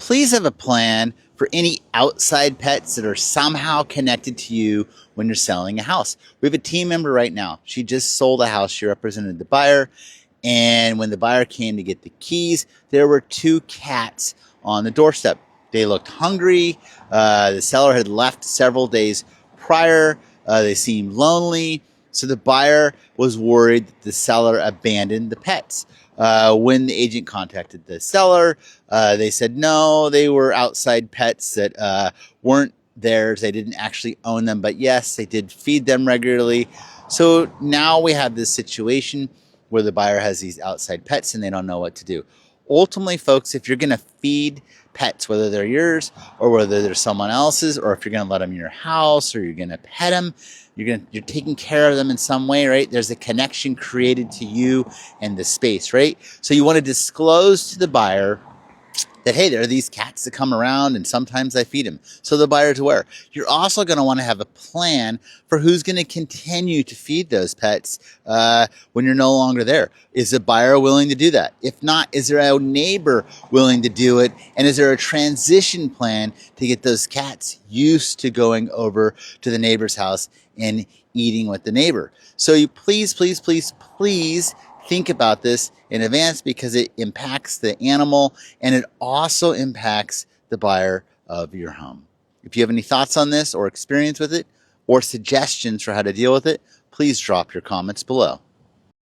please have a plan for any outside pets that are somehow connected to you when you're selling a house. We have a team member right now. She just sold a house. She represented the buyer. And when the buyer came to get the keys, there were 2 cats on the doorstep. They looked hungry. The seller had left several days prior. They seemed lonely. So the buyer was worried that the seller abandoned the pets. When the agent contacted the seller, they said no, they were outside pets that weren't theirs. They didn't actually own them, but yes, they did feed them regularly. So now we have this situation where the buyer has these outside pets and they don't know what to do. Ultimately, folks, if you're going to feed pets, whether they're yours or whether they're someone else's, or if you're going to let them in your house or you're going to pet them, you're taking care of them in some way, right? There's a connection created to you and the space, right? So you want to disclose to the buyer that, hey, there are these cats that come around and sometimes I feed them. So the buyer's aware. You're also going to want to have a plan for who's going to continue to feed those pets when you're no longer there. Is the buyer willing to do that? If not, is there a neighbor willing to do it? And is there a transition plan to get those cats used to going over to the neighbor's house and eating with the neighbor? So you please think about this in advance, because it impacts the animal and it also impacts the buyer of your home. If you have any thoughts on this or experience with it or suggestions for how to deal with it, please drop your comments below.